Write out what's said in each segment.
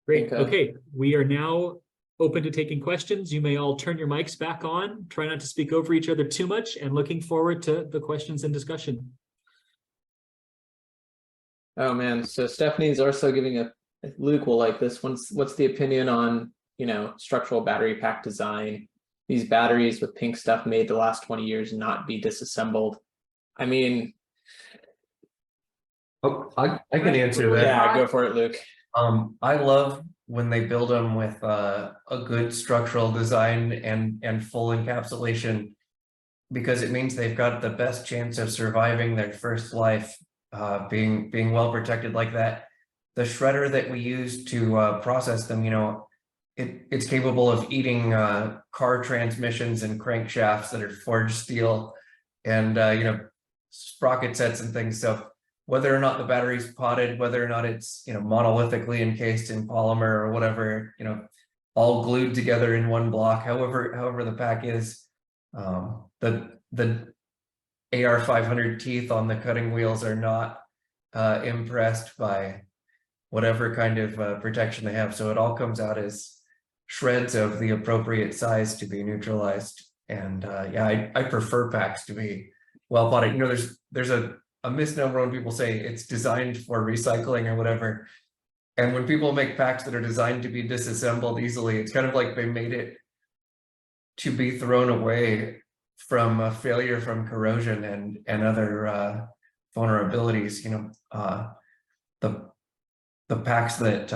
Great. Okay, we are now open to taking questions. You may all turn your mics back on. Try not to speak over each other too much, and looking forward to the questions and discussion. Oh man, so Stephanie's also giving a Luke will like this. What's the opinion on, you know, structural battery pack design? These batteries with pink stuff made the last 20 years not be disassembled. I mean, oh, I can answer that. Yeah, go for it, Luke. I love when they build them with a good structural design and full encapsulation, because it means they've got the best chance of surviving their first life, being well protected like that. The shredder that we use to process them, you know, it's capable of eating car transmissions and crankshafts that are forged steel, and you know, sprocket sets and things. So whether or not the battery's potted, whether or not it's, you know, monolithically encased in polymer or whatever, you know, all glued together in one block, however the pack is, the AR500 teeth on the cutting wheels are not impressed by whatever kind of protection they have. So it all comes out as shreds of the appropriate size to be neutralized. And yeah, I prefer packs to be well potted. You know, there's a misnomer when people say it's designed for recycling or whatever. And when people make packs that are designed to be disassembled easily, it's kind of like they made it to be thrown away from failure from corrosion and other vulnerabilities. You know, the packs that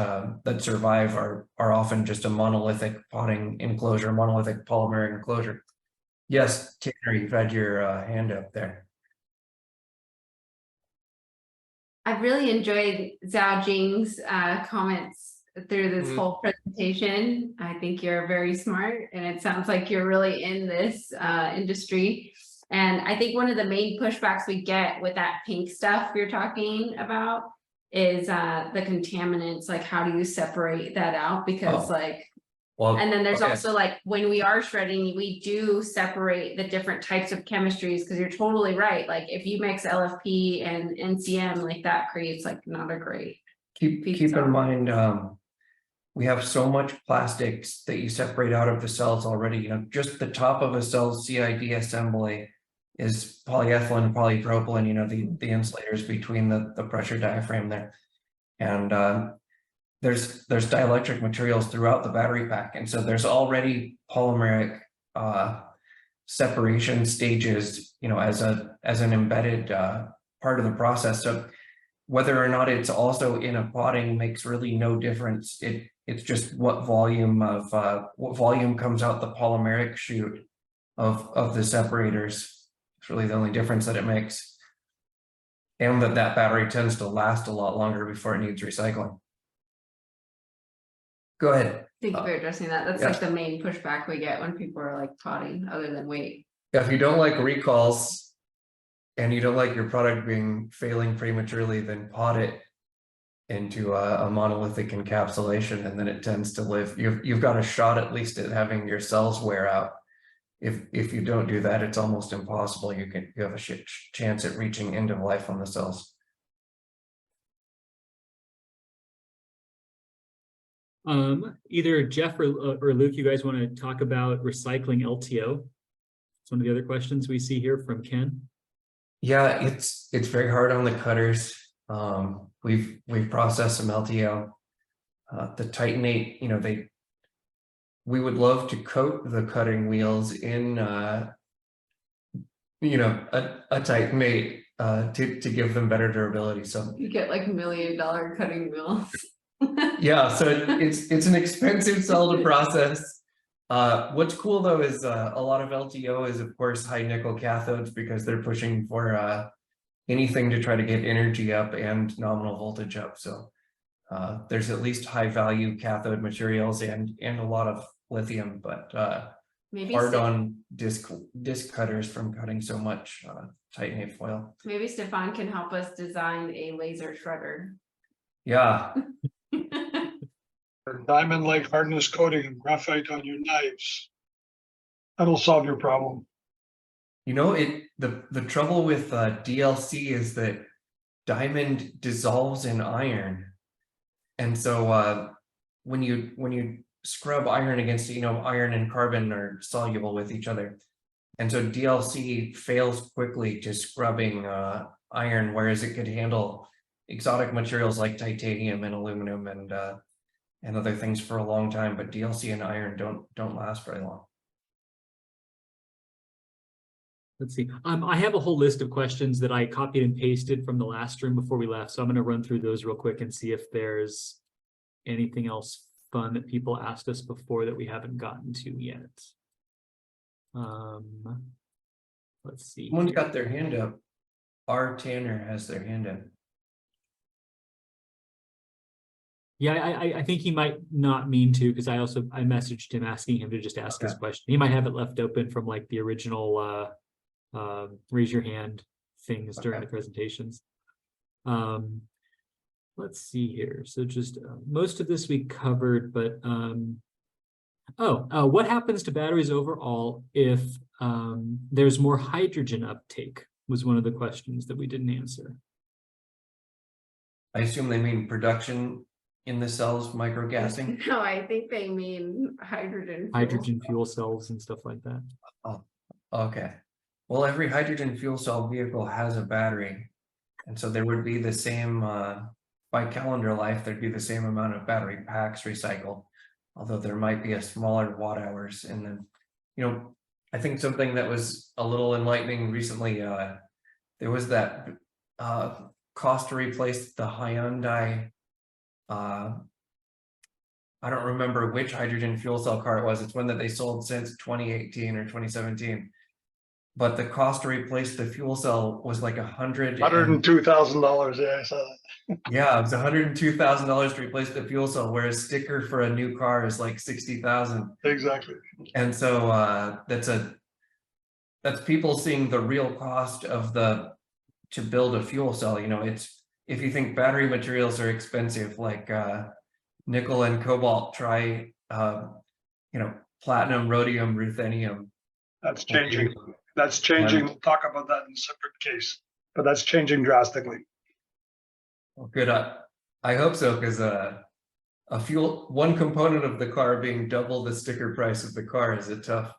that survive are often just a monolithic potting enclosure, monolithic polymer enclosure. Yes, Tanner, you've had your hand up there. I've really enjoyed Zhao Jing's comments through this whole presentation. I think you're very smart, and it sounds like you're really in this industry. And I think one of the main pushbacks we get with that pink stuff you're talking about is the contaminants. Like, how do you separate that out? Because well, and then there's also like, when we are shredding, we do separate the different types of chemistries, because you're totally right. Like, if you mix LFP and NCM, like, that creates like not a great. Keep in mind, we have so much plastics that you separate out of the cells already. You know, just the top of a cell's CID assembly is polyethylene, polypropylene, you know, the insulators between the pressure diaphragm there. And there's dielectric materials throughout the battery pack. And so there's already polymeric separation stages, you know, as an embedded part of the process. So whether or not it's also in a potting makes really no difference. It's just what volume comes out the polymeric chute of the separators. It's really the only difference that it makes. And that battery tends to last a lot longer before it needs recycling. Go ahead. Thank you for addressing that. That's like the main pushback we get when people are like potting, other than weight. If you don't like recalls and you don't like your product failing prematurely, then pot it into a monolithic encapsulation, and then it tends to live. You've got a shot at least at having your cells wear out. If you don't do that, it's almost impossible. You have a chance at reaching end of life on the cells. Either Jeff or Luke, you guys want to talk about recycling LTO? It's one of the other questions we see here from Ken. Yeah, it's very hard on the cutters. We've processed some LTO. The Titanate, you know, we would love to coat the cutting wheels in you know, a Titanate to give them better durability. So you get like $1 million cutting wheels. Yeah, so it's an expensive cell to process. What's cool though is a lot of LTO is of course high nickel cathodes, because they're pushing for anything to try to get energy up and nominal voltage up. So there's at least high value cathode materials and a lot of lithium, but maybe hard on disc cutters from cutting so much titanate foil. Maybe Stefan can help us design a laser shredder. Yeah. Diamond-like hardness coating and graphite on your knives. That'll solve your problem. You know, the trouble with DLC is that diamond dissolves in iron, and so when you scrub iron against, iron and carbon are soluble with each other. And so DLC fails quickly to scrubbing iron, whereas it could handle exotic materials like titanium and aluminum and other things for a long time. But DLC and iron don't last very long. Let's see. I have a whole list of questions that I copied and pasted from the last room before we left. So I'm going to run through those real quick and see if there's anything else fun that people asked us before that we haven't gotten to yet. Let's see. Someone's got their hand up. R. Tanner has their hand up. Yeah, I think he might not mean to, because I messaged him asking him to just ask his question. He might have it left open from like the original raise your hand things during the presentations. Let's see here. So just most of this we covered, but what happens to batteries overall if there's more hydrogen uptake was one of the questions that we didn't answer. I assume they mean production in the cells, microgassing. No, I think they mean hydrogen. Hydrogen fuel cells and stuff like that. Oh, okay. Well, every hydrogen fuel cell vehicle has a battery. And so there would be the same, by calendar life, there'd be the same amount of battery packs recycled, although there might be a smaller watt hours. And then, I think something that was a little enlightening recently, there was that cost to replace the Hyundai, I don't remember which hydrogen fuel cell car it was. It's one that they sold since 2018 or 2017. But the cost to replace the fuel cell was like $102,000. Yeah, I saw that. Yeah, it was $102,000 to replace the fuel cell, whereas sticker for a new car is like $60,000. Exactly. And so that's people seeing the real cost of to build a fuel cell. It's, if you think battery materials are expensive, like nickel and cobalt, try platinum, rhodium, ruthenium. That's changing. That's changing. We'll talk about that in a separate case, but that's changing drastically. Well, good. I hope so, because one component of the car being double the sticker price of the car is a tough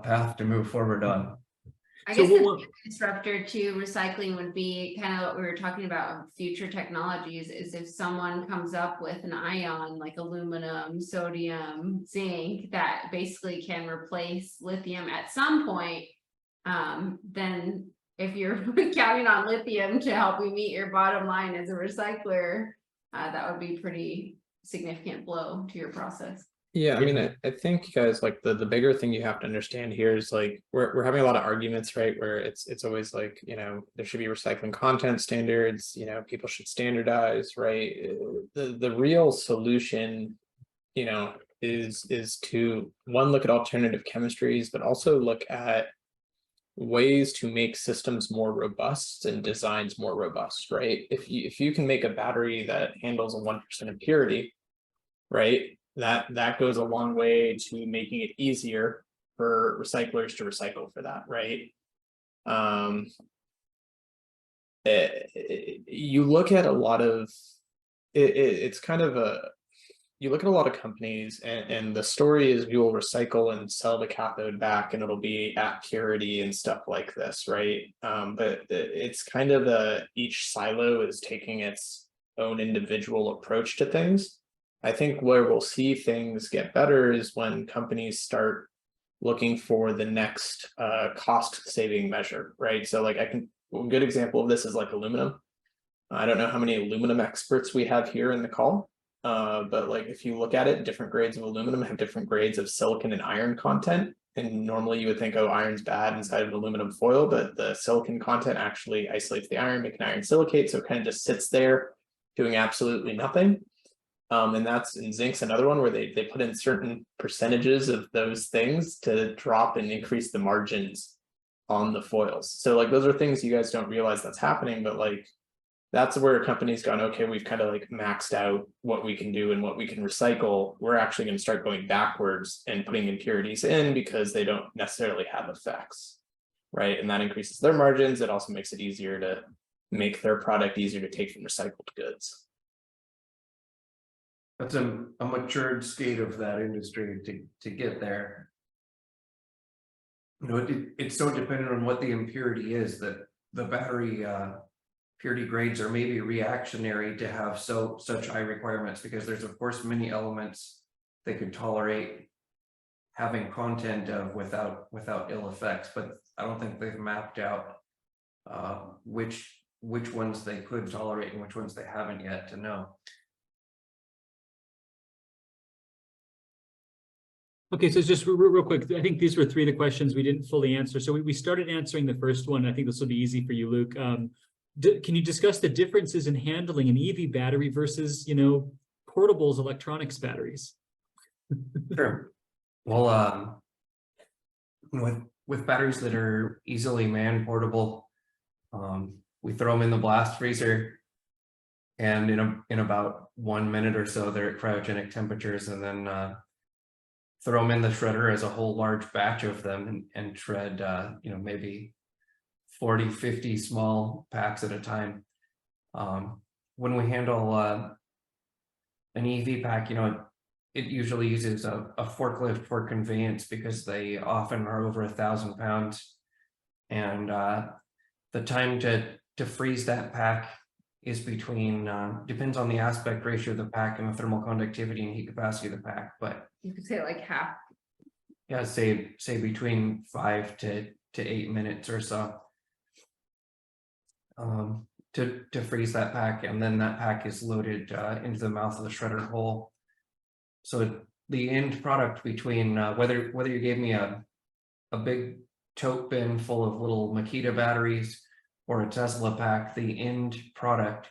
path to move forward on. I guess the disruptor to recycling would be kind of what we were talking about future technologies, is if someone comes up with an ion like aluminum, sodium, zinc that basically can replace lithium at some point, then if you're counting on lithium to help you meet your bottom line as a recycler, that would be pretty significant blow to your process. Yeah, I mean, I think, guys, like the bigger thing you have to understand here is like we're having a lot of arguments, right? Where it's always like, there should be recycling content standards, people should standardize, right? The real solution, is to look at alternative chemistries, but also look at ways to make systems more robust and designs more robust, right? If you can make a battery that handles a 1% impurity, right? That goes a long way to making it easier for recyclers to recycle for that, right? You look at a lot of it's kind of you look at a lot of companies and the story is we will recycle and sell the cathode back and it'll be at purity and stuff like this, right? But it's kind of each silo is taking its own individual approach to things. I think where we'll see things get better is when companies start looking for the next cost saving measure, right? So like a good example of this is like aluminum. I don't know how many aluminum experts we have here in the call, but like if you look at it, different grades of aluminum have different grades of silicon and iron content. And normally you would think, oh, iron's bad inside of aluminum foil, but the silicon content actually isolates the iron, making iron silicate. So it kind of just sits there doing absolutely nothing. And zinc's another one where they put in certain percentages of those things to drop and increase the margins on the foils. So like those are things you guys don't realize that's happening, but like that's where a company's gone, okay, we've kind of like maxed out what we can do and what we can recycle. We're actually going to start going backwards and putting impurities in because they don't necessarily have effects, right? And that increases their margins. It also makes it easier to make their product easier to take from recycled goods. That's a matured state of that industry to get there. You know, it's so dependent on what the impurity is that the battery purity grades are maybe reactionary to have such high requirements, because there's of course many elements they could tolerate having content of without ill effects, but I don't think they've mapped out which ones they could tolerate and which ones they haven't yet to know. Okay, so just real quick, I think these were 3 of the questions we didn't fully answer. So we started answering the first one. I think this will be easy for you, Luke. Can you discuss the differences in handling an EV battery versus, portables, electronics batteries? Sure. Well, with batteries that are easily man portable, we throw them in the blast freezer, and in about 1 minute or so, they're at cryogenic temperatures, and then throw them in the shredder as a whole large batch of them and shred, maybe 40, 50 small packs at a time. When we handle an EV pack, it usually uses a forklift for conveyance because they often are over 1,000 pounds. And the time to freeze that pack is between, depends on the aspect ratio of the pack and the thermal conductivity and heat capacity of the pack, but You could say like half. yeah, say between 5 to 8 minutes or so to freeze that pack, and then that pack is loaded into the mouth of the shredder hole. So the end product between whether you gave me a big tote bin full of little Makita batteries or a Tesla pack, the end product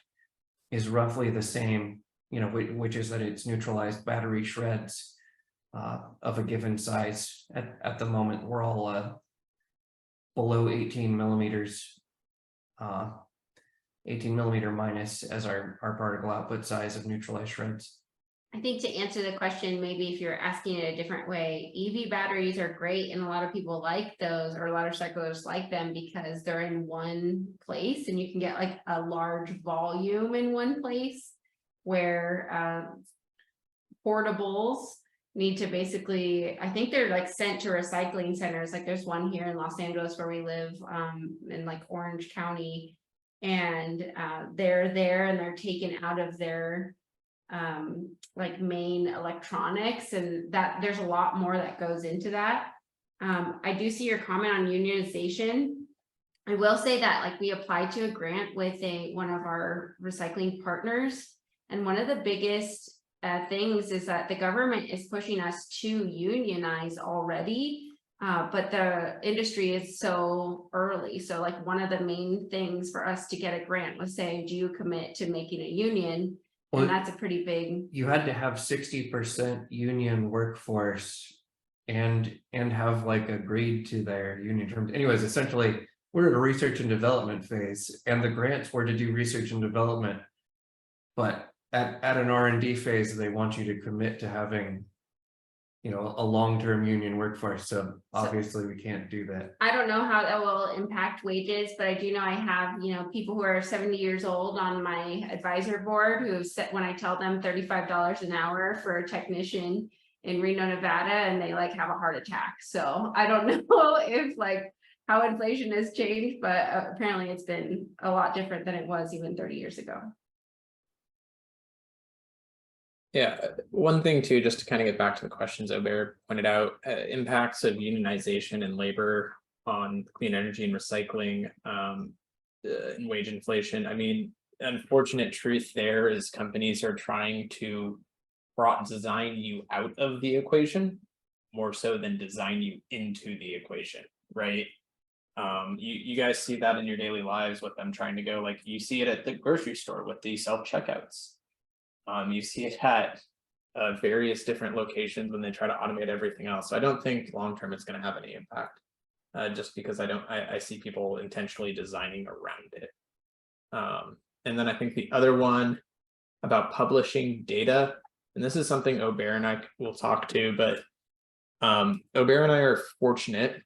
is roughly the same, which is that it's neutralized battery shreds of a given size. At the moment, we're all below 18 millimeters, 18 millimeter minus as our particle output size of neutralized shreds. I think to answer the question, maybe if you're asking it a different way, EV batteries are great and a lot of people like those, or a lot of cyclists like them because they're in one place and you can get like a large volume in one place, where portables need to basically, I think they're like sent to recycling centers. Like there's one here in Los Angeles where we live, in like Orange County, and they're there and they're taken out of their like main electronics, and that there's a lot more that goes into that. I do see your comment on unionization. I will say that like we applied to a grant with one of our recycling partners, and one of the biggest things is that the government is pushing us to unionize already, but the industry is so early. So like one of the main things for us to get a grant was saying, do you commit to making a union? Well, and that's a pretty big. You had to have 60% union workforce and have like agreed to their union terms. Anyways, essentially, we're in a research and development phase, and the grants were to do research and development, but at an R&D phase, they want you to commit to having, a long-term union workforce. So obviously we can't do that. I don't know how that will impact wages, but I do know I have, people who are 70 years old on my advisor board who have said, when I tell them $35 an hour for a technician in Reno, Nevada, and they like have a heart attack. So I don't know if like how inflation has changed, but apparently it's been a lot different than it was even 30 years ago. Yeah, one thing too, just to kind of get back to the questions Aubert pointed out, impacts of unionization and labor on clean energy and recycling, and wage inflation. I mean, unfortunate truth there is companies are trying to design you out of the equation more so than design you into the equation, right? You guys see that in your daily lives with them trying to go, like you see it at the grocery store with the self-checkouts. You see it at various different locations when they try to automate everything else. So I don't think long-term it's going to have any impact, just because I see people intentionally designing around it. And then I think the other one about publishing data, and this is something Aubert and I will talk to, but Aubert and I are fortunate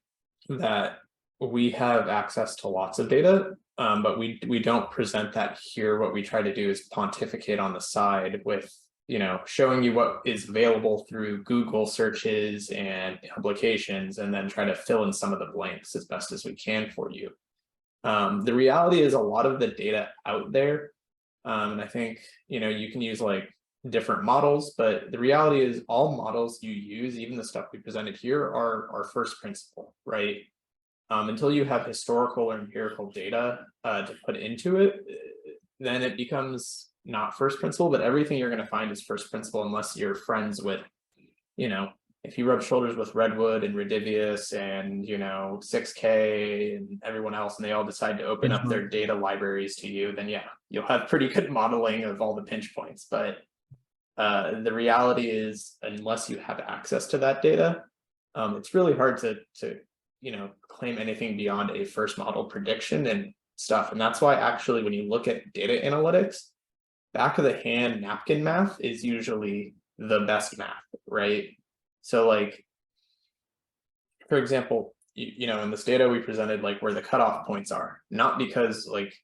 that we have access to lots of data. But we don't present that here. What we try to do is pontificate on the side with you know, showing you what is available through Google searches and publications, and then try to fill in some of the blanks as best as we can for you. The reality is a lot of the data out there, and I think, you know, you can use like different models, but the reality is all models you use, even the stuff we presented here, are first principle, right? Until you have historical or empirical data to put into it, then it becomes not first principle, but everything you're going to find is first principle unless you're friends with, you know, if you rub shoulders with Redwood and Redivivus and, you know, 6K and everyone else, and they all decide to open up their data libraries to you, then yeah, you'll have pretty good modeling of all the pinch points. But the reality is, unless you have access to that data, it's really hard to you know, claim anything beyond a first model prediction and stuff. And that's why actually, when you look at data analytics, back of the hand napkin math is usually the best math, right? So like, for example, you know, in this data we presented, like where the cutoff points are, not because like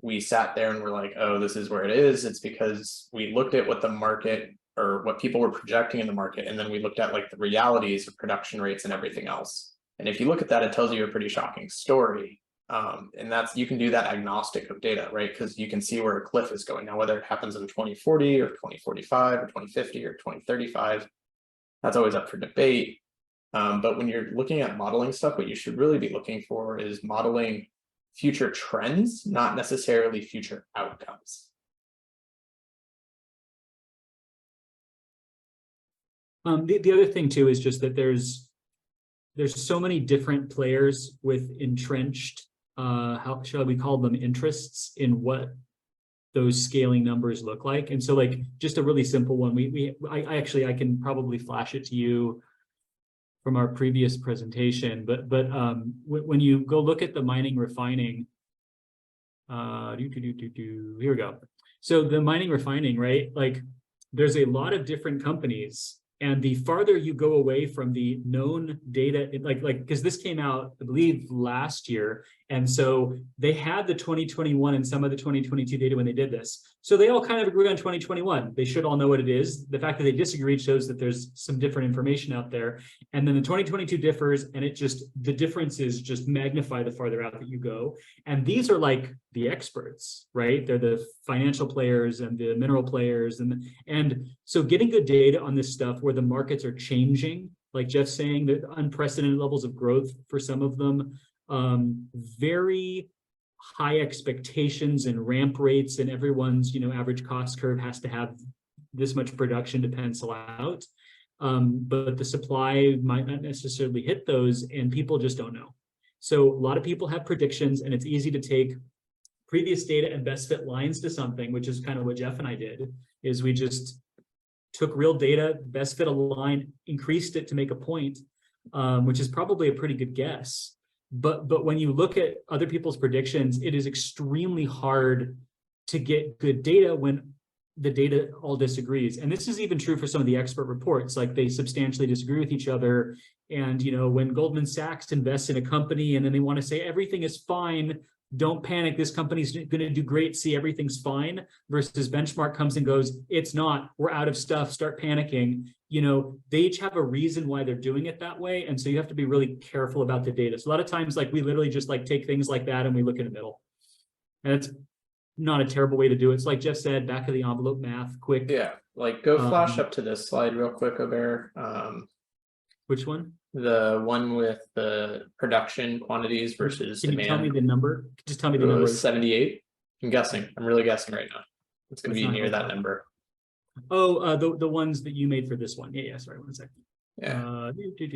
we sat there and we're like, oh, this is where it is. It's because we looked at what the market or what people were projecting in the market. And then we looked at like the realities of production rates and everything else. And if you look at that, it tells you a pretty shocking story. And that's, you can do that agnostic of data, right? Because you can see where a cliff is going. Now, whether it happens in 2040 or 2045 or 2050 or 2035, that's always up for debate. But when you're looking at modeling stuff, what you should really be looking for is modeling future trends, not necessarily future outcomes. The other thing too is just that there's so many different players with entrenched, how shall we call them, interests in what those scaling numbers look like. And so like just a really simple one, I can probably flash it to you from our previous presentation, but when you go look at the mining refining, here we go. So the mining refining, right? Like there's a lot of different companies. And the farther you go away from the known data, like because this came out, I believe, last year. And so they had the 2021 and some of the 2022 data when they did this. So they all kind of agree on 2021. They should all know what it is. The fact that they disagreed shows that there's some different information out there. And then the 2022 differs, and it just, the differences just magnify the farther out that you go. And these are like the experts, right? They're the financial players and the mineral players. And so getting good data on this stuff where the markets are changing, like Jeff's saying, that unprecedented levels of growth for some of them, very high expectations and ramp rates, and everyone's, you know, average cost curve has to have this much production to pencil out. But the supply might not necessarily hit those, and people just don't know. So a lot of people have predictions, and it's easy to take previous data and best fit lines to something, which is kind of what Jeff and I did, is we just took real data, best fit a line, increased it to make a point, which is probably a pretty good guess. But when you look at other people's predictions, it is extremely hard to get good data when the data all disagrees. And this is even true for some of the expert reports, like they substantially disagree with each other. And, you know, when Goldman Sachs invests in a company and then they want to say everything is fine, don't panic, this company's going to do great, see, everything's fine, versus Benchmark comes and goes, it's not, we're out of stuff, start panicking. You know, they each have a reason why they're doing it that way. And so you have to be really careful about the data. So a lot of times, like, we literally just like take things like that and we look in the middle. And it's not a terrible way to do it. It's like Jeff said, back of the envelope math, quick. Yeah, like go flash up to this slide real quick, Aubert. Which one? The one with the production quantities versus Can you demand. tell me the number? Just tell me the number. 78. I'm guessing. I'm really guessing right now. It's going to be That's not near that helpful. number. Oh, the ones that you made for this one. Yeah, sorry, 1 second. Yeah.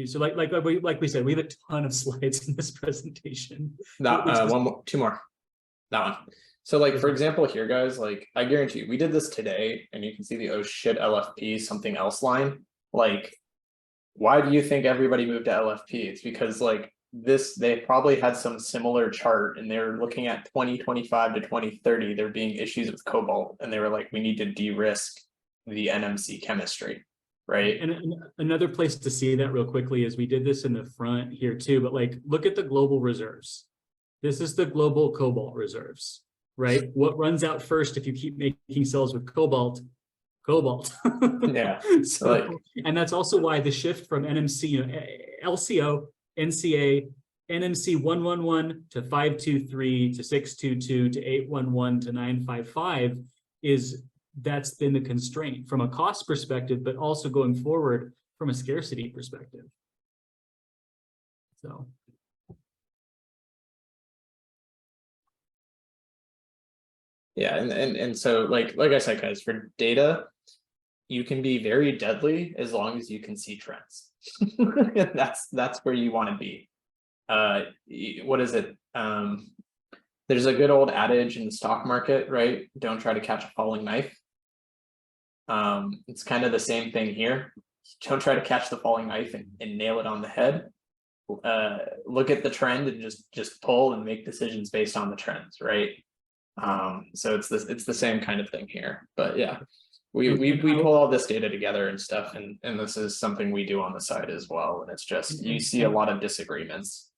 So like we said, we have a ton of slides in this presentation. That two more. That one. So like, for example, here, guys, like I guarantee you, we did this today and you can see the oh shit LFP something else line. Like, why do you think everybody moved to LFP? It's because like this, they probably had some similar chart and they're looking at 2025 to 2030, there being issues with cobalt. And they were like, we need to de-risk the NMC chemistry, right? And another place to see that real quickly is we did this in the front here too, but like, look at the global reserves. This is the global cobalt reserves, right? What runs out first if you keep making cells with cobalt? cobalt. Yeah, So, like- and that's also why the shift from NMC, LCO, NCA, NMC 111 to 523 to 622 to 811 to 955 that's been the constraint from a cost perspective, but also going forward from a scarcity perspective. So. Yeah, and so like I said, guys, for data, you can be very deadly as long as you can see trends. And that's where you want to be. What is it? There's a good old adage in the stock market, right? Don't try to catch a falling knife. It's kind of the same thing here. Don't try to catch the falling knife and nail it on the head. Look at the trend and just pull and make decisions based on the trends, right? So it's the same kind of thing here, but yeah, we pull all this data together and stuff, and this is something we do on the side as well, and it's just you see a lot of disagreements.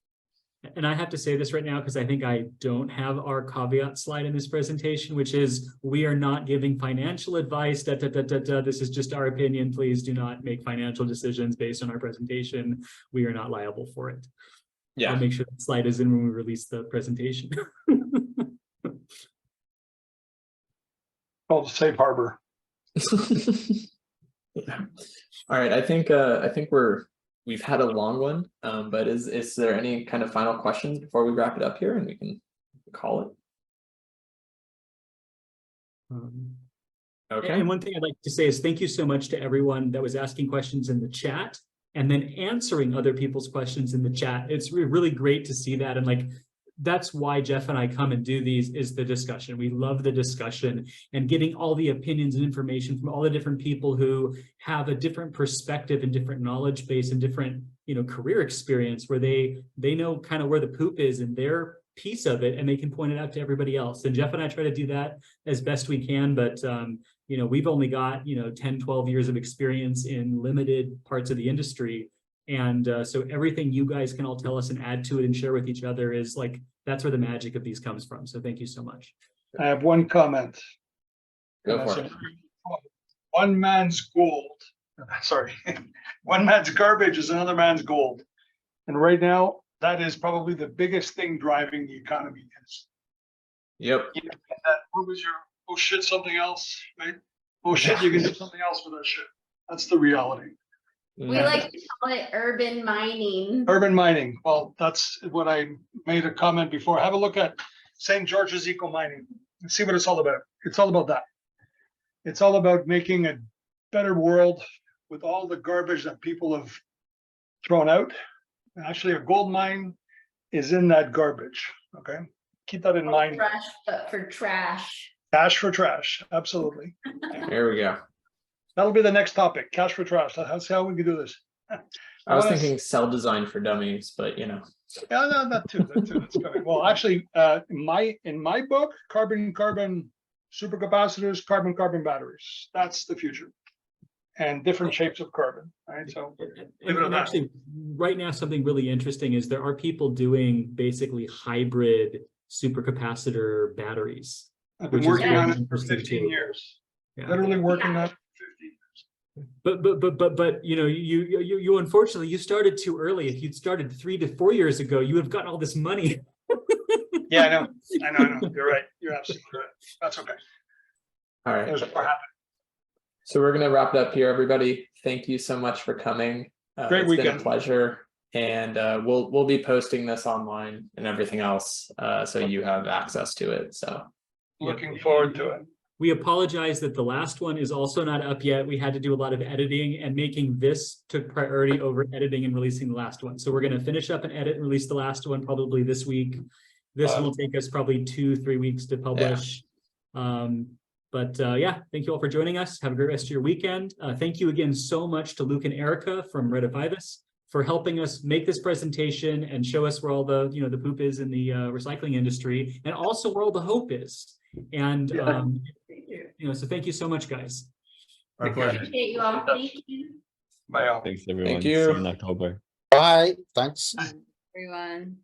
And I have to say this right now because I think I don't have our caveat slide in this presentation, which is we are not giving financial advice. This is just our opinion. Please do not make financial decisions based on our presentation. We are not liable for it. Yeah, I'll make sure that slide is in when we release the presentation. Called the safe harbor. Yeah. All right, I think we've had a long one, but is there any kind of final questions before we wrap it up here and we can call it? Okay. And one thing I'd like to say is thank you so much to everyone that was asking questions in the chat and then answering other people's questions in the chat. It's really great to see that. And like, that's why Jeff and I come and do these, is the discussion. We love the discussion and getting all the opinions and information from all the different people who have a different perspective and different knowledge base and different, career experience where they know kind of where the poop is in their piece of it and they can point it out to everybody else. And Jeff and I try to do that as best we can, but we've only got 10, 12 years of experience in limited parts of the industry. And so everything you guys can all tell us and add to it and share with each other is like, that's where the magic of these comes from. So thank you so much. I have one comment. Go for it. One man's gold. Sorry. One man's garbage is another man's gold. And right now, that is probably the biggest thing driving the economy. Yep. What was your, oh shit, something else, right? Oh shit, you can do something else with that shit. That's the reality. We like to call it urban mining. Urban mining. Well, that's what I made a comment before. Have a look at St. George's Eco Mining and see what it's all about. It's all about that. It's all about making a better world with all the garbage that people have thrown out. And actually, a gold mine is in that garbage. Okay, keep that in mind. Trash, but for trash. Cash for trash. Absolutely. There we go. That'll be the next topic. Cash for trash. That's how we can do this. I was thinking cell design for dummies, but Yeah, no, that too. That's coming. Well, actually, in my book, carbon supercapacitors, carbon batteries. That's the future, and different shapes of carbon. Right. So, and actually, right now, something really interesting is there are people doing basically hybrid supercapacitor batteries. I've been working on it for 15 years. Yeah. Literally working on it for 15 years. But you unfortunately you started too early. If you'd started 3 to 4 years ago, you would have gotten all this money. Yeah, I know. You're right. You're absolutely right. That's okay. all right. There's more happening. So we're gonna wrap it up here, everybody. Thank you so much for coming. Great It's weekend. been a pleasure. And we'll be posting this online and everything else, so you have access to it. So Looking forward to it. We apologize that the last one is also not up yet. We had to do a lot of editing, and making this took priority over editing and releasing the last one. So we're going to finish up and edit and release the last one probably this week. This will take us probably 2-3 weeks to publish. Yeah, thank you all for joining us. Have a great rest of your weekend. Thank you again so much to Luke and Erika from Redivivus for helping us make this presentation and show us where all the the poop is in the recycling industry, and also where all the hope is. And so thank you so much, guys. Our pleasure. Appreciate you all. Thank you, Bye all. Thanks, everyone. you. See you in October. Bye. Thanks. everyone.